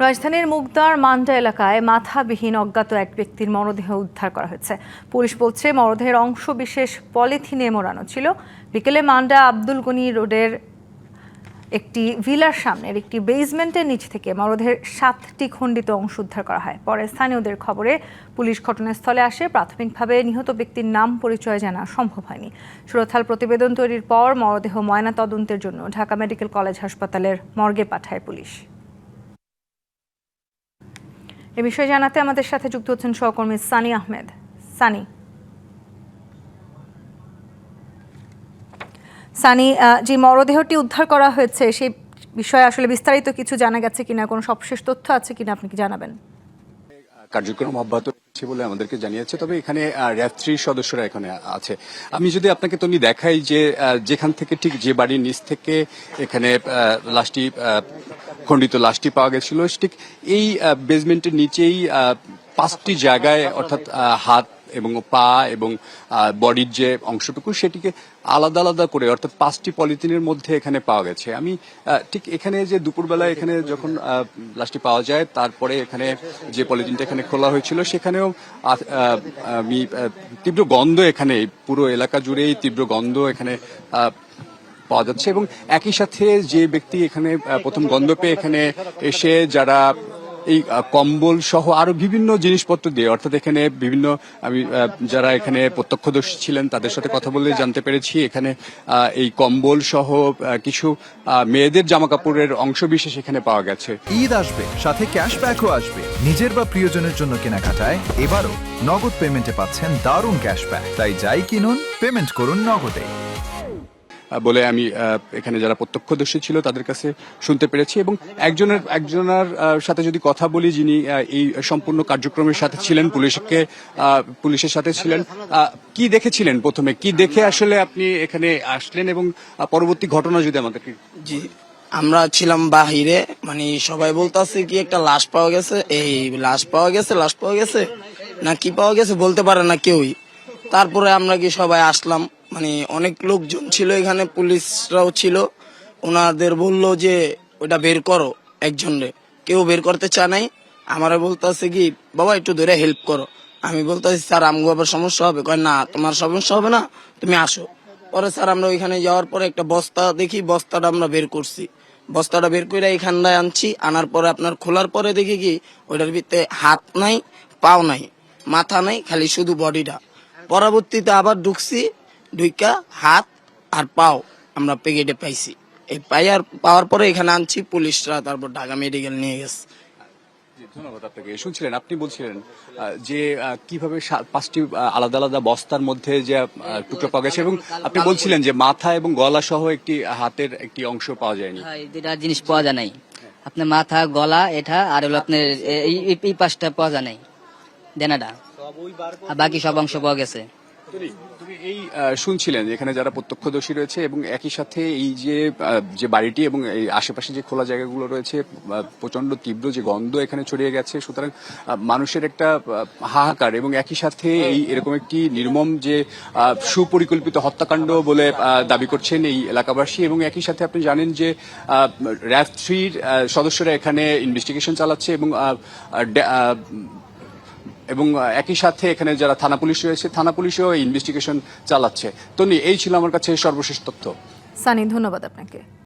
রাজধানীর মুগদার মান্ডা এলাকায় মাথাবিহীন অজ্ঞাত এক ব্যক্তির মরদেহ উদ্ধার করা হয়েছে। পুলিশ বলছে মরদেহের অংশ বিশেষ পলিথিনে মোড়ানো ছিল। বিকেলে মান্ডা আব্দুল গনি রোডের একটি ভিলার সামনের একটি বেসমেন্টের নিচ থেকে মরদেহের 7টি খণ্ডিত অংশ উদ্ধার করা হয়। পরে স্থানীয়দের খবরে পুলিশ ঘটনাস্থলে আসে। প্রাথমিকভাবে নিহত ব্যক্তির নাম পরিচয় জানা সম্ভব হয়নি। সুরতহাল প্রতিবেদন তৈরির পর মরদেহ ময়নাতদন্তের জন্য ঢাকা মেডিকেল কলেজ হাসপাতালের মর্গে পাঠায় পুলিশ। এ বিষয়ে জানাতে আমাদের সাথে যুক্ত হচ্ছেন সহকর্মী সানি আহমেদ। সানি, যে মরদেহটি উদ্ধার করা হয়েছে সেই বিষয়ে আসলে বিস্তারিত কিছু জানা গেছে কিনা, কোনো সবশেষ তথ্য আছে কিনা আপনি কি জানাবেন? কার্যক্রম অব্যাহত রয়েছে বলে আমাদেরকে জানিয়েছে, তবে এখানে র্যাব 3 সদস্যরা এখানে আছে। আমি যদি আপনাকে দেখাই যে যেখান থেকে ঠিক যে বাড়ির নিচ থেকে এখানে লাশটি খণ্ডিত লাশটি পাওয়া গেছিল, ঠিক এই বেসমেন্টের নিচেই 5টি জায়গায় অর্থাৎ হাত এবং পা এবং বডির যে অংশটুকু সেটিকে আলাদা আলাদা করে অর্থাৎ 5টি পলিথিনের মধ্যে এখানে পাওয়া গেছে। আমি ঠিক এখানে যে দুপুরবেলা এখানে যখন লাশটি পাওয়া যায় তারপরে এখানে যে পলিথিনটা এখানে খোলা হয়েছিল সেখানেও আমি তীব্র গন্ধ, এখানে পুরো এলাকা জুড়েই তীব্র গন্ধ এখানে পাওয়া যাচ্ছে। এবং একই সাথে যে ব্যক্তি এখানে প্রথম গন্ধ পেয়ে এখানে এসে যারা এই কম্বল সহ আরো বিভিন্ন জিনিসপত্র দিয়ে অর্থাৎ এখানে বিভিন্ন আমি যারা এখানে প্রত্যক্ষদর্শী ছিলেন তাদের সাথে কথা বলে জানতে পেরেছি এখানে এই কম্বল সহ কিছু মেয়েদের জামা কাপড়ের অংশ বিশেষ এখানে পাওয়া গেছে। ঈদ আসবে, সাথে ক্যাশব্যাকও আসবে। নিজের বা প্রিয়জনের জন্য কেনাকাটায় এবারও নগদ পেমেন্টে পাচ্ছেন দারুণ ক্যাশব্যাক। তাই যাই কিনুন, পেমেন্ট করুন নগদে বলে আমি এখানে যারা প্রত্যক্ষদর্শী ছিল তাদের কাছে শুনতে পেরেছি। এবং একজনের সাথে যদি কথা বলি, যিনি এই সম্পূর্ণ কার্যক্রমের সাথে ছিলেন, পুলিশের সাথে ছিলেন, কি দেখেছিলেন প্রথমে, কি দেখে আসলে আপনি এখানে আসলেন এবং পরবর্তী ঘটনা যদি আমাদেরকে। জি, আমরা ছিলাম বাহিরে, মানে সবাই বলতেছে কি একটা লাশ পাওয়া গেছে, এই লাশ পাওয়া গেছে না কি পাওয়া গেছে বলতে পারে না কেউই। তারপরে আমরা কি সবাই আসলাম, মানে অনেক লোকজন ছিল এখানে, পুলিশরাও ছিল। ওনাদের বললো যে ওটা বের করো, একজনরে কেউ বের করতে চায় নাই। আমারে বলতেছে কি বাবা একটু ধরে হেল্প করো। আমি বলতেছি স্যার আমগো আবার সমস্যা হবে। কয় না তোমার সমস্যা হবে না, তুমি আসো। পরে স্যার আমরা ওইখানে যাওয়ার পরে একটা বস্তা দেখি, বস্তাটা আমরা বের করছি। বস্তাটা বের করে এইখানটায় আনছি, আনার পরে আপনার খোলার পরে দেখি কি ওইটার ভিতরে হাত নাই, পাও নাই, মাথা নাই, খালি শুধু বডিটা। পরবর্তীতে আবার ঢুকছি, ঢুইকা হাত আর পাও আমরা প্যাকেটে পাইছি। এই পাওয়ার পরে এখানে আনছি, পুলিশরা তারপর ঢাকা মেডিকেল নিয়ে গেছে। ধন্যবাদ আপনাকে। শুনছিলেন, আপনি বলছিলেন যে কিভাবে 5টি আলাদা আলাদা বস্তার মধ্যে যে টুকরো পাওয়া গেছে এবং আপনি বলছিলেন যে মাথা এবং গলা সহ একটি হাতের একটি অংশ পাওয়া যায়নি। এই দুইটা জিনিস পাওয়া যায় নাই, আপনার মাথা গলা এটা আর হলো আপনার এই পাশটা পাওয়া যায় নাই, দেনাটা, আর বাকি সব অংশ পাওয়া গেছে। তুমি এই শুনছিলেন এখানে যারা প্রত্যক্ষদর্শী রয়েছে এবং একই সাথে এই যে বাড়িটি এবং এই আশেপাশে যে খোলা জায়গাগুলো রয়েছে প্রচন্ড তীব্র যে গন্ধ এখানে ছড়িয়ে গেছে, সুতরাং মানুষের একটা হাহাকার এবং একই সাথে এই এরকম একটি নির্মম যে সুপরিকল্পিত হত্যাকাণ্ড বলে দাবি করছেন এই এলাকাবাসী। এবং একই সাথে আপনি জানেন যে র্যাব 3 সদস্যরা এখানে ইনভেস্টিগেশন চালাচ্ছে এবং একই সাথে এখানে যারা থানা পুলিশ রয়েছে, থানা পুলিশও ইনভেস্টিগেশন চালাচ্ছে। তো এই ছিল আমার কাছে সর্বশেষ তথ্য। সানি, ধন্যবাদ আপনাকে।